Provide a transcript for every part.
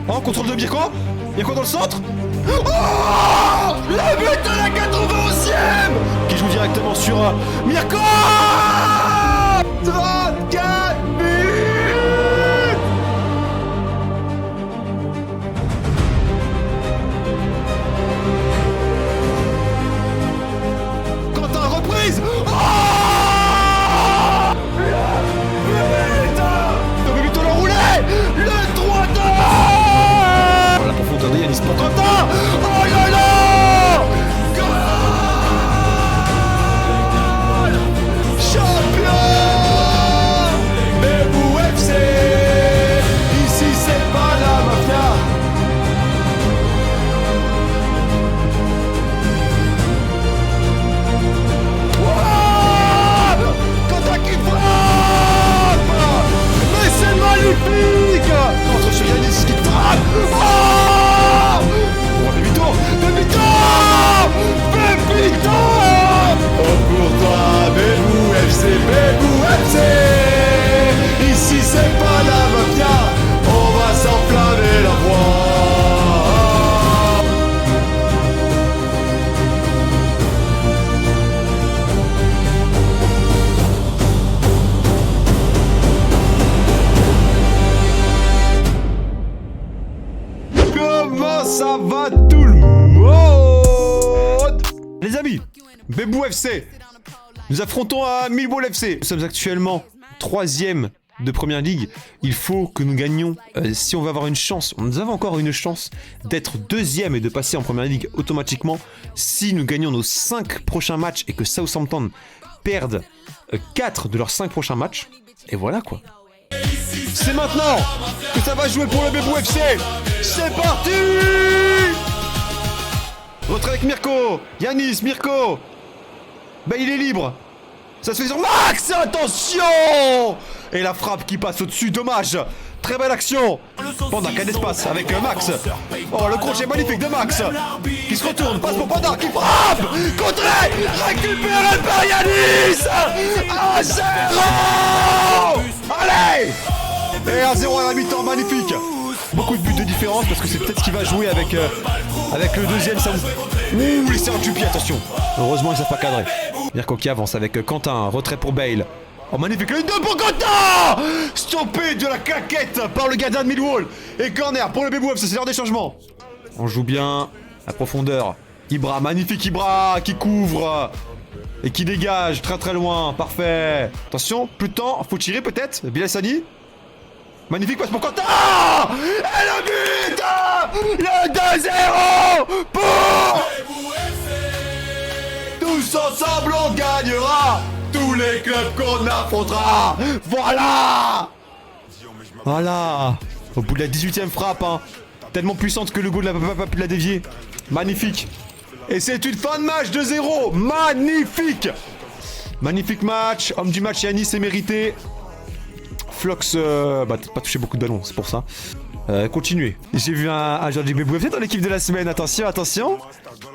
Oh, contrôle de Mirko. Y'a quoi dans le centre? Oh, la but de la 91e qui joue directement sur Mirko. 34 buts. Quentin, reprise. Oh, le but l'enroulé. Le 3-2. La profondeur de Yanis pour Quentin. Oh là là. Contre ce Yanis qui trappe. Oh, Pépito. Pépito. Pépito. Oh pour toi, Bébou FC, Bébou FC. Ici c'est pas la mafia, on va s'enflammer la voix. Comment ça va tout le monde? Les amis, Bébou FC, nous affrontons à Millwall FC. Nous sommes actuellement 3e de Première Ligue. Il faut que nous gagnions, si on veut avoir une chance, nous avons encore une chance d'être 2e et de passer en Première Ligue automatiquement si nous gagnons nos 5 prochains matchs et que Southampton perdent 4 de leurs 5 prochains matchs. Et voilà quoi. C'est maintenant que ça va jouer pour le Bébou FC. C'est parti. Retrait avec Mirko. Yanis, Mirko. Ben il est libre. Ça se fait sur Max. Attention. Et la frappe qui passe au-dessus. Dommage. Très belle action. Panda qui a d'espace avec Max. Oh le crochet magnifique de Max. Qui se retourne. Passe pour Panda qui frappe. Contré. Récupéré par Yanis. 1-0. Allez. Et 1-0 à la mi-temps, magnifique. Beaucoup de buts de différence parce que c'est peut-être ce qui va jouer avec le deuxième. Ça... Ouh, les serres du pied, attention. Heureusement, ils savent pas cadrer. Mirko qui avance avec Quentin, retrait pour Bale. Oh, magnifique, une 2 pour Quentin. Stoppé de la claquette par le gardien de Millwall. Et corner pour le Bébou FC, c'est l'heure des changements. On joue bien, la profondeur. Ibra, magnifique Ibra qui couvre. Et qui dégage très très loin, parfait. Attention, plus de temps, faut tirer peut-être. Bilassani. Magnifique passe pour Quentin. Et le but. Le 2-0 pour tous ensemble on gagnera tous les clubs qu'on affrontera. Voilà. Voilà. Au bout de la 18e frappe, hein. Tellement puissante que le goal n'a pas pu la dévier. Magnifique. Et c'est une fin de match 2-0. Magnifique. Magnifique match. Homme du match Yanis est mérité. Flox, t'as pas touché beaucoup de ballons, c'est pour ça. Continuez. J'ai vu un joueur du Bébou FC dans l'équipe de la semaine. Attention, attention.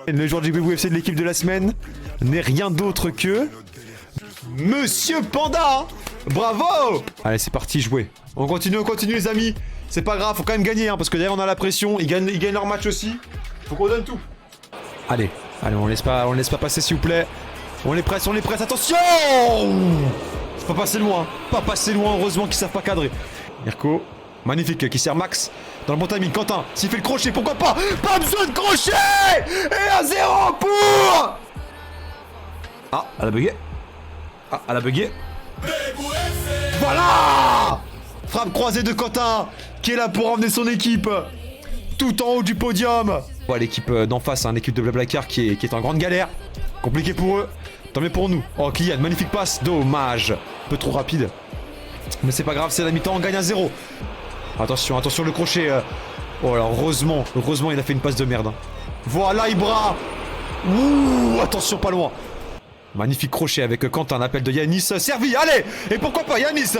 Le joueur du Bébou FC de l'équipe de la semaine n'est rien d'autre que Monsieur Panda. Bravo. Allez, c'est parti, jouer. On continue les amis. C'est pas grave, faut quand même gagner, hein, parce que derrière on a la pression. Ils gagnent leur match aussi. Faut qu'on donne tout. Allez, on laisse pas passer s'il vous plaît. On les presse, attention. Pas passer loin, heureusement qu'ils savent pas cadrer. Mirko, magnifique, qui sert Max dans le bon timing. Quentin, s'il fait le crochet, pourquoi pas. Pas besoin de crochet. Et 1-0 pour... Ah, elle a bugué. Voilà. Frappe croisée de Quentin, qui est là pour emmener son équipe tout en haut du podium. Ouais, l'équipe d'en face, hein, l'équipe de Blablacar qui est en grande galère. Compliqué pour eux. Tant mieux pour nous. Oh, Kylian, magnifique passe. Dommage. Un peu trop rapide. Mais c'est pas grave, c'est la mi-temps, on gagne 1-0. Attention le crochet. Oh, alors heureusement, il a fait une passe de merde. Hein. Voilà, Ibra. Ouh, attention, pas loin. Magnifique crochet avec Quentin, l'appel de Yanis. Servi, allez. Et pourquoi pas Yanis.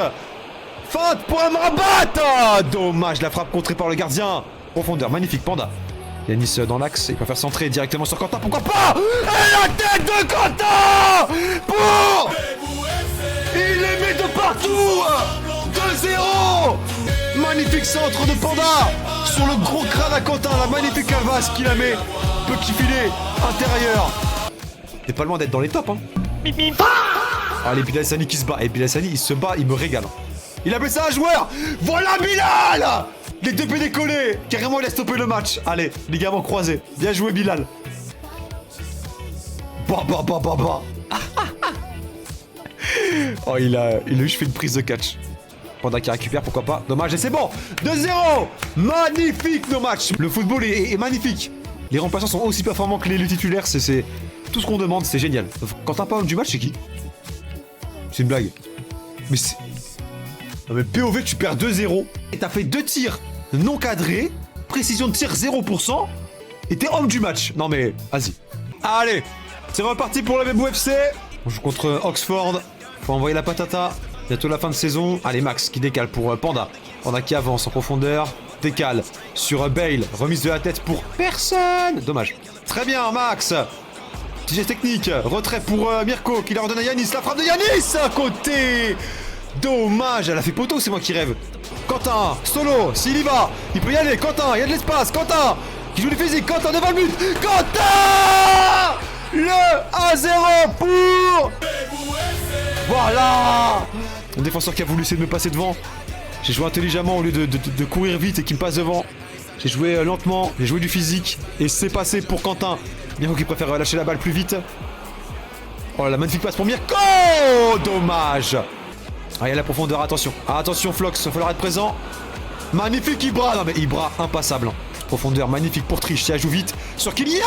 Feinte pour un Mrabat. Dommage, la frappe contrée par le gardien. Profondeur, magnifique, Panda. Yanis dans l'axe, il peut faire centrer directement sur Quentin, pourquoi pas. Et la tête de Quentin pour... Il les met de partout. 2-0. Magnifique centre de Panda sur le gros crâne à Quentin. La magnifique calvasse qui la met. Petit filet intérieur. T'es pas loin d'être dans les tops, hein. Allez, Bilal Sani qui se bat. Et Bilal Sani, il se bat, il me régale. Il appelle ça un joueur. Voilà Bilal. Les deux pieds décollés. Carrément, il a stoppé le match. Allez, ligaments croisés. Bien joué, Bilal. Bah. Oh, il a juste fait une prise de catch. Panda qui récupère, pourquoi pas. Dommage, et c'est bon. 2-0. Magnifique nos matchs. Le football est magnifique. Les remplaçants sont aussi performants que les titulaires. C'est tout ce qu'on demande, c'est génial. Quand t'as pas homme du match, c'est qui? C'est une blague. Mais c'est... Non mais POV, tu perds 2-0. Et t'as fait 2 tirs non cadrés. Précision de tir 0%. Et t'es homme du match. Non mais, vas-y. Allez, c'est reparti pour la BBUFC. On joue contre Oxford. Faut envoyer la patata. Bientôt la fin de saison. Allez, Max qui décale pour Panda. Panda qui avance en profondeur. Décale sur Bale. Remise de la tête pour personne. Dommage. Très bien, Max. Petit geste technique. Retrait pour Mirko qui la redonne à Yanis. La frappe de Yanis à côté. Dommage. Elle a fait poteau, c'est moi qui rêve. Quentin, solo. S'il y va, il peut y aller. Quentin, il y a de l'espace. Quentin qui joue les physiques. Quentin devant le but. Quentin. Le 1-0 pour... Voilà. Un défenseur qui a voulu essayer de me passer devant. J'ai joué intelligemment au lieu de courir vite et qu'il me passe devant. J'ai joué lentement, j'ai joué du physique. Et c'est passé pour Quentin. Mirko qui préfère lâcher la balle plus vite. Oh la magnifique passe pour Mirko. Dommage. Ah, il y a la profondeur, attention. Ah, attention Flox, il va falloir être présent. Magnifique Ibra. Non mais Ibra, impassable. Profondeur magnifique pour Triche, ça joue vite sur Kylian.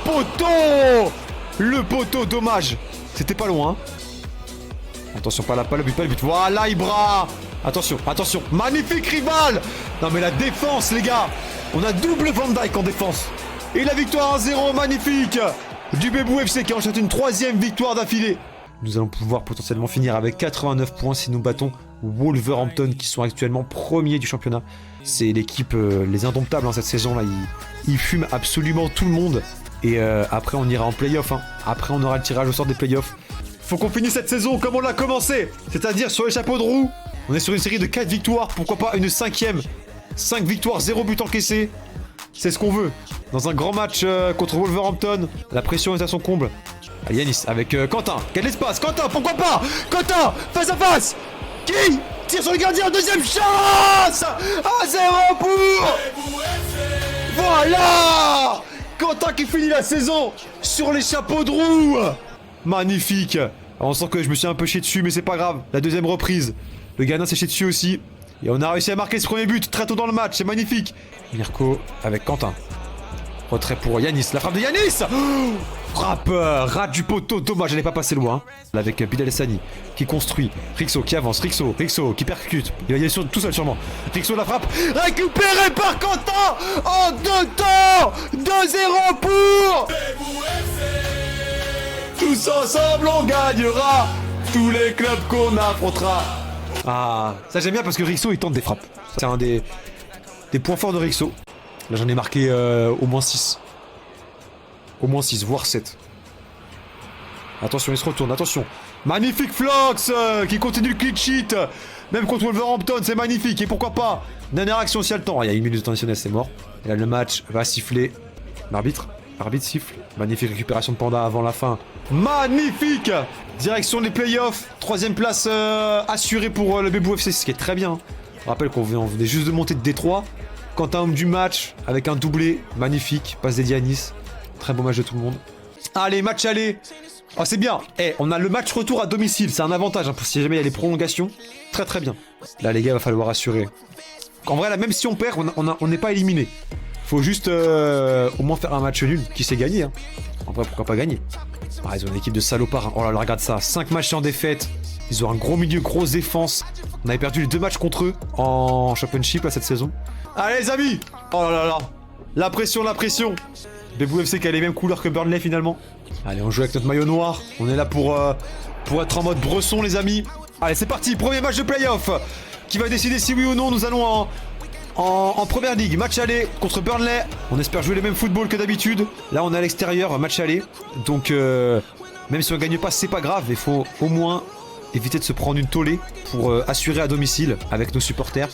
Poteau. Le poteau, dommage. C'était pas loin. Attention, pas le but. Voilà Ibra. Attention. Magnifique rival. Non mais la défense les gars. On a double Van Dijk en défense. Et la victoire 1-0 magnifique du BBUFC qui enchaîne une 3e victoire d'affilée. Nous allons pouvoir potentiellement finir avec 89 points si nous battons Wolverhampton qui sont actuellement premiers du championnat. C'est l'équipe les indomptables cette saison là. Ils fument absolument tout le monde. Et après on ira en play-off. Après on aura le tirage au sort des play-offs. Faut qu'on finisse cette saison comme on l'a commencé. C'est-à-dire sur les chapeaux de roue. On est sur une série de 4 victoires. Pourquoi pas une 5e. 5 victoires, 0 but encaissé. C'est ce qu'on veut. Dans un grand match contre Wolverhampton. La pression est à son comble. Allez, Yanis avec Quentin. Quel espace. Quentin, pourquoi pas. Quentin, face à face. Qui tire sur le gardien. Deuxième chance. 1-0 pour... Voilà. Quentin qui finit la saison sur les chapeaux de roue. Magnifique. Alors, on sent que je me suis un peu chié dessus, mais c'est pas grave. La deuxième reprise. Le gardien s'est chié dessus aussi. Et on a réussi à marquer ce premier but très tôt dans le match. C'est magnifique. Mirko avec Quentin. Retrait pour Yanis. La frappe de Yanis. Oh, frappe. Rate du poteau. Dommage, elle n'est pas passée loin. Avec Bilal Sani qui construit. Rixo qui avance. Rixo qui percute. Il va y aller tout seul sûrement. Rixo la frappe. Récupéré par Quentin. En 2 temps. 2-0 pour... Tous ensemble on gagnera. Tous les clubs qu'on affrontera. Ah, ça j'aime bien parce que Rixo il tente des frappes. C'est un des points forts de Rixo. Là j'en ai marqué au moins 6. Au moins 6, voire 7. Attention, il se retourne, attention. Magnifique Flox qui continue le clean sheet. Même contre Wolverhampton, c'est magnifique. Et pourquoi pas dernière action s'il y a le temps. Il y a 1 minute de temps additionnel, c'est mort. Et là le match va siffler. L'arbitre siffle. Magnifique récupération de Panda avant la fin. Magnifique. Direction des playoffs. 3e place assurée pour le BBUFC, ce qui est très bien. Je rappelle qu'on venait juste de monter de Détroit. Quentin homme du match avec un doublé. Magnifique. Passe dédié à Nice. Très beau match de tout le monde. Allez, match aller. Oh, c'est bien. On a le match retour à domicile. C'est un avantage si jamais il y a les prolongations. Très très bien. Là, les gars, va falloir assurer. En vrai, là, même si on perd, on n'est pas éliminé. Faut juste au moins faire un match nul qui s'est gagné. En vrai, pourquoi pas gagner. Ah, ils ont une équipe de salopards. Oh là là, regarde ça. 5 matchs en défaite. Ils ont un gros milieu, grosse défense. On avait perdu les 2 matchs contre eux en Championship là, cette saison. Allez, les amis. Oh là là là. La pression. BBUFC qui a les mêmes couleurs que Burnley finalement. Allez, on joue avec notre maillot noir. On est là pour être en mode Bresson, les amis. Allez, c'est parti. Premier match de playoff qui va décider si oui ou non nous allons en première ligue. Match aller contre Burnley. On espère jouer le même football que d'habitude. Là, on est à l'extérieur, match aller. Donc, même si on gagne pas, c'est pas grave. Il faut au moins éviter de se prendre une tollée pour assurer à domicile avec nos supporters.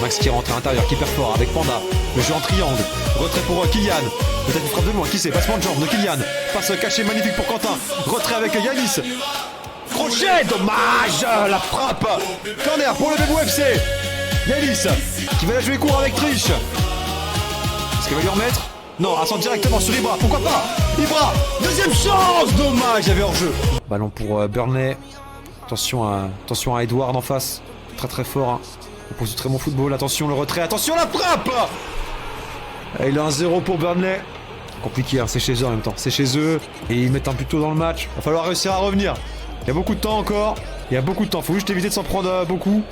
Max qui rentre à l'intérieur, qui perd fort avec Panda. Le jeu en triangle. Retrait pour Kylian. Peut-être une frappe de loin, qui sait? Passement de jambe de Kylian. Passe cachée magnifique pour Quentin. Retrait avec Yanis. Crochet, dommage. La frappe. Corner pour le BBOFC. Yanis qui va la jouer court avec Triche. Est-ce qu'il va lui remettre? Non, à centre directement sur Ibra, pourquoi pas? Ibra, deuxième chance. Dommage, il y avait hors-jeu. Ballon pour Burnley. Attention à Edward en face. Très très fort. Hein. On pose du très bon football. Attention le retrait. Attention la frappe. Et il a 1-0 pour Burnley. Compliqué, hein. C'est chez eux en même temps. C'est chez eux. Et ils mettent un plus tôt dans le match. Va falloir réussir à revenir. Il y a beaucoup de temps encore. Il y a beaucoup de temps. Faut juste éviter de s'en prendre beaucoup.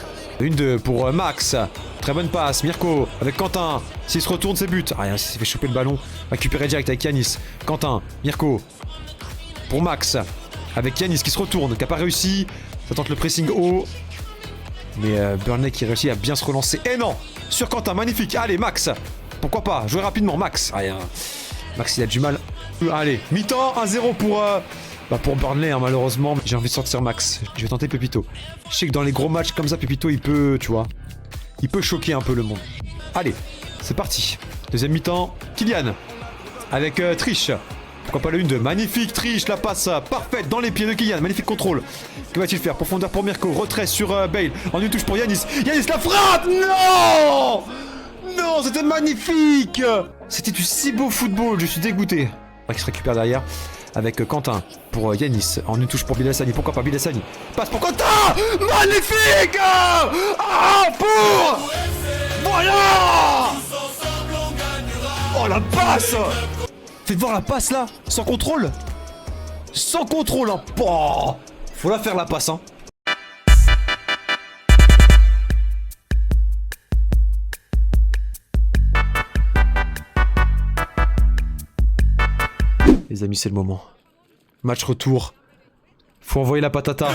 1-2 pour Max. Très bonne passe. Mirko avec Quentin. S'il se retourne, c'est but. Ah, il s'est fait choper le ballon. Récupéré direct avec Yanis. Quentin. Mirko. Pour Max. Avec Yanis qui se retourne. Qui n'a pas réussi. Ça tente le pressing haut. Mais Burnley qui réussit à bien se relancer. Et non! Sur Quentin, magnifique. Allez, Max. Pourquoi pas? Jouer rapidement, Max. Ah, Max, il a du mal. Allez, mi-temps, 1-0 pour Burnley, hein, malheureusement. J'ai envie de sortir Max. Je vais tenter Pepito. Je sais que dans les gros matchs comme ça, Pepito, il peut, tu vois, il peut choquer un peu le monde. Allez, c'est parti. Deuxième mi-temps, Kylian. Avec Triche. Pourquoi pas le 1-2? Magnifique Triche, la passe parfaite dans les pieds de Kylian. Magnifique contrôle. Que va-t-il faire? Profondeur pour Mirko. Retrait sur Bale. En une touche pour Yanis. Yanis la frappe. Non! Non, c'était magnifique. C'était du si beau football. Je suis dégoûté. Qui se récupère derrière. Avec Quentin pour Yanis. En une touche pour Bilassani. Pourquoi pas Bilassani? Passe pour Quentin. Magnifique. Ah, pour. Voilà. Oh, la passe. Faites voir la passe là. Sans contrôle. Sans contrôle, hein. Oh, faut la faire la passe, hein. Les amis, c'est le moment. Match retour. Faut envoyer la patata.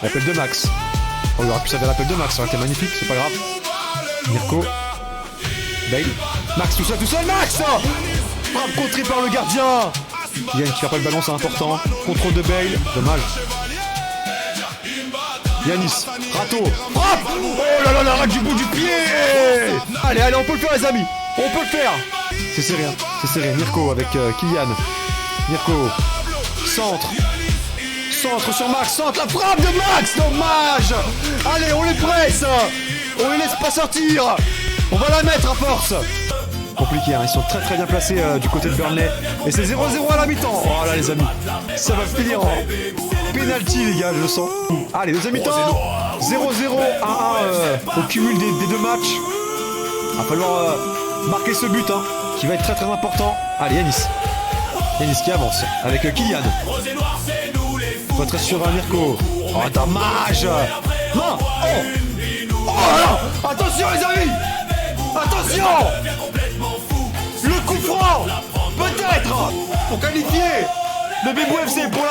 L'appel de Max. On aurait pu servir l'appel de Max, ça aurait été magnifique, c'est pas grave. Mirko. Bale. Max tout seul, Max. Frappe contrée par le gardien. Yann qui perd pas le ballon, c'est important. Contrôle de Bale, dommage. Yanis, Rato, frappe. Oh là là, la rate du bout du pied. Allez, on peut le faire les amis. On peut le faire. C'est serré, hein. C'est serré. Mirko avec Kylian. Mirko, centre sur Max, centre, la frappe de Max. Dommage. Allez, on les presse. On les laisse pas sortir. On va la mettre à force. Compliqué, hein. Ils sont très bien placés du côté de Burnley. Et c'est 0-0 à la mi-temps. Oh là les amis, ça va finir en penalty les gars, je le sens. Allez, deuxième mi-temps. 0-0, 1-1 au cumul des deux matchs. Il va falloir marquer ce but, hein, qui va être très important. Allez, Yanis qui avance avec Kylian. Faut être sur Mirko. Oh dommage. Non. Oh là. Attention les amis. Attention. Le coup franc. Peut-être pour qualifier le BBOFC pour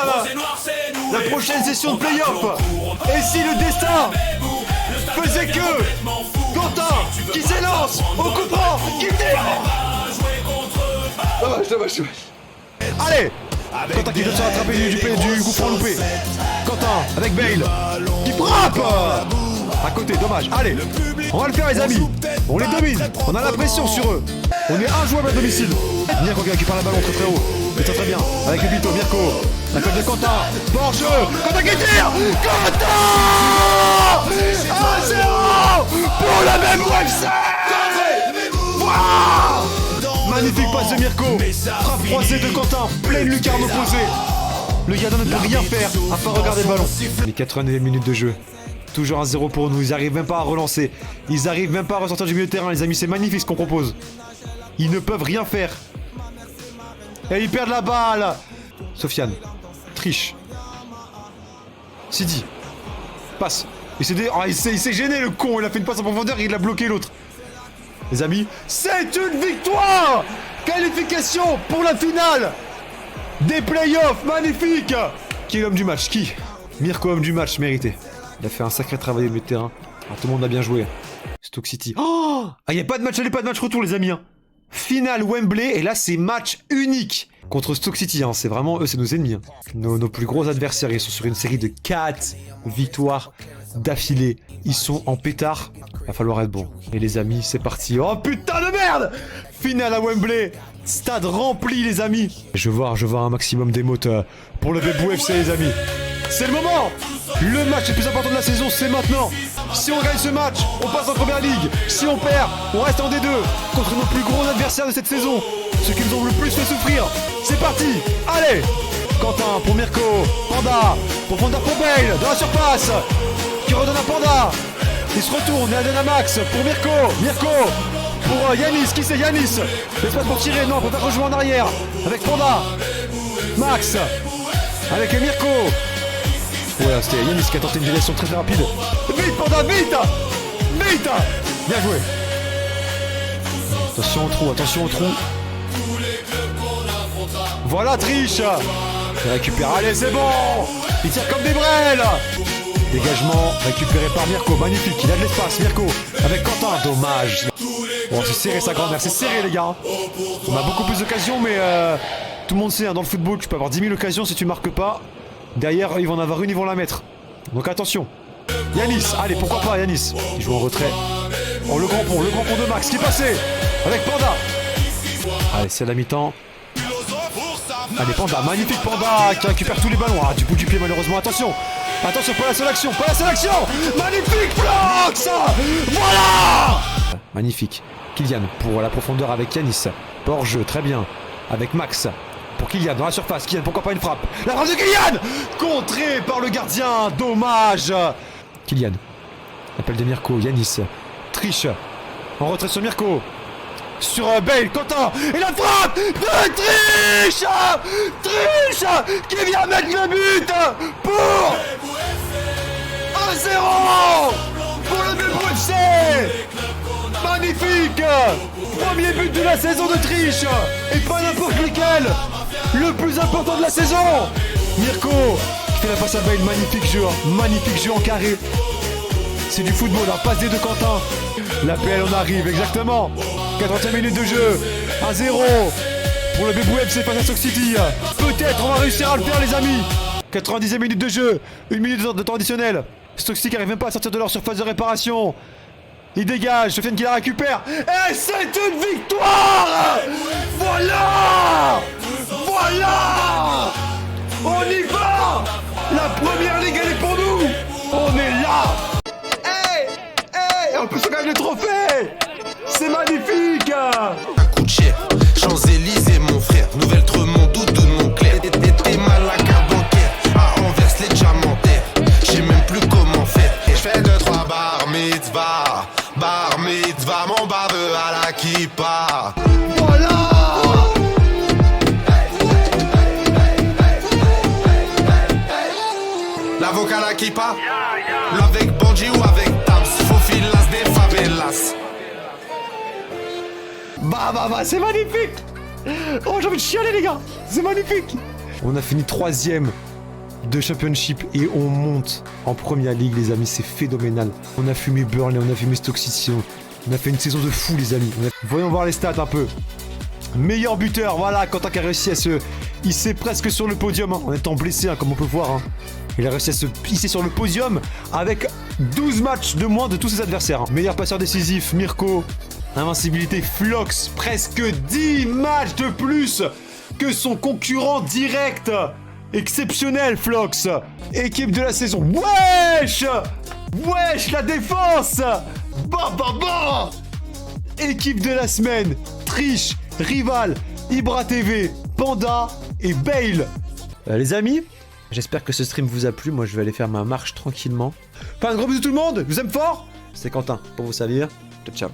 la prochaine session de play-off. Et si le destin faisait que Quentin qui s'élance au coup franc, qui tire. Dommage. Allez. Quentin qui doit se rattraper du coup franc loupé. Quentin avec Bale qui frappe. À côté, dommage. Allez, on va le faire les amis. On les domine. On a la pression sur eux. On est injouable à domicile. Mirko qui récupère le ballon très haut. C'est très bien. Avec le Pito, Mirko. La cote de Quentin. Hors-jeu. Quentin qui tire. Quentin 1-0 pour la même UFC. Magnifique passe de Mirko. Frappe croisée de Quentin. Pleine lucarne opposée. Le gardien ne peut rien faire à part regarder le ballon. Les 89 minutes de jeu. Toujours 1-0 pour nous, ils arrivent même pas à relancer. Ils arrivent même pas à ressortir du milieu de terrain, les amis, c'est magnifique ce qu'on propose. Ils ne peuvent rien faire. Et ils perdent la balle. Sofiane. Triche. Sidi. Passe. Il s'est gêné le con, il a fait une passe en profondeur et il a bloqué l'autre. Les amis, c'est une victoire. Qualification pour la finale des playoffs, magnifique. Qui est l'homme du match? Qui? Mirko, homme du match, mérité. Il a fait un sacré travail au milieu de terrain. Alors, tout le monde a bien joué. Stoke City. Oh, il n'y a pas de match aller, pas de match retour, les amis. Hein. Finale Wembley, et là c'est match unique contre Stoke City, hein. C'est vraiment eux, c'est nos ennemis. Hein. Nos plus gros adversaires, ils sont sur une série de 4 victoires d'affilée. Ils sont en pétard, va falloir être bon. Et les amis, c'est parti. Oh putain de merde! Finale à Wembley, stade rempli les amis. Je veux voir un maximum d'émotes pour le Bebou FC les amis. C'est le moment! Le match le plus important de la saison, c'est maintenant. Si on gagne ce match, on passe en première ligue. Si on perd, on reste en D2 contre nos plus gros adversaires de cette saison. Ceux qui nous ont le plus fait souffrir. C'est parti! Allez! Quentin pour Mirko, Panda pour Bale, dans la surface, qui redonne à Panda. Il se retourne et elle donne à Max pour Mirko pour Yanis, qui c'est Yanis? L'espace pour tirer, non, on peut pas rejouer en arrière. Avec Panda, Max, avec Mirko. Ouais, c'était Yanis qui a tenté une déviation très rapide. Vite Panda, vite! Bien joué. Attention au trou. Voilà Triche. Il récupère, allez c'est bon. Il tire comme des brêles. Dégagement récupéré par Mirko, magnifique, il a de l'espace, Mirko, avec Quentin, dommage. Bon c'est serré sa grand-mère, c'est serré les gars. On a beaucoup plus d'occasions mais tout le monde sait, hein, dans le football tu peux avoir 10 000 occasions si tu marques pas. Derrière ils vont en avoir une, ils vont la mettre. Donc attention. Yanis, allez pourquoi pas Yanis. Il joue en retrait. Oh le grand pont de Max qui est passé avec Panda. Allez c'est la mi-temps. Allez Panda, magnifique Panda qui récupère tous les ballons. Ah du bout du pied malheureusement, attention, pas la seule action. Magnifique Flox. Voilà. Magnifique. Kylian pour la profondeur avec Yanis. Pas hors jeu, très bien. Avec Max pour Kylian dans la surface. Kylian, pourquoi pas une frappe? La frappe de Kylian contrée par le gardien, dommage. Kylian, appel de Mirko, Yanis, triche, en retrait sur Mirko. Sur Bale, Quentin, et la frappe de Triche qui vient mettre le but pour 1-0 pour le Bebou FC. Magnifique. Premier but de la saison de Triche, et pas n'importe lequel, le plus important de la saison. Mirko qui fait la passe à Bale, magnifique jeu en carré. C'est du football, la passe des deux Quentin. L'appel, on arrive, exactement. 40e minute de jeu, 1-0 pour le Bebou FC face à Stoke City. Peut-être on va réussir à le faire les amis. 90e minute de jeu, 1 minute de temps additionnel. Stoke City n'arrive même pas à sortir de leur surface de réparation. Il dégage, Sofiane qui la récupère. Et c'est une victoire. Voilà. On y va. La première ligue elle est pour nous. On est là. En plus on gagne le trophée. C'est magnifique. Ça coûte cher, Champs-Élysées mon frère, Nouvelle-Tremont, Doudou, Montclair. T'es mal la carte bancaire, à Anvers les diamantaires. J'sais même plus comment faire. Et j'fais 2-3 bar mitzvah, mon baveux à la kippa. Voilà. L'avocat à la kippa, avec Bandit ou avec Tabs, Faufilas des favelas. Bah, c'est magnifique. Oh, j'ai envie de chialer les gars. C'est magnifique. On a fini 3ème de Championship et on monte en Première Ligue les amis, c'est phénoménal. On a fumé Burnley, on a fumé Stoke City, on a fait une saison de fou les amis. Voyons voir les stats un peu. Meilleur buteur, voilà, Quentin qui a réussi à se hisser presque sur le podium, hein, en étant blessé, hein, comme on peut voir. Hein. Il a réussi à se hisser sur le podium avec 12 matchs de moins de tous ses adversaires. Hein. Meilleur passeur décisif, Mirko. Invincibilité, Flox. Presque 10 matchs de plus que son concurrent direct. Exceptionnel, Flox. Équipe de la saison. Wesh, la défense. Bah. Équipe de la semaine. Triche, Rival, Ibra TV, Panda et Bale. Les amis, j'espère que ce stream vous a plu. Moi, je vais aller faire ma marche tranquillement. Enfin, un gros bisou tout le monde. Je vous aime fort. C'est Quentin, pour vous salir. Ciao.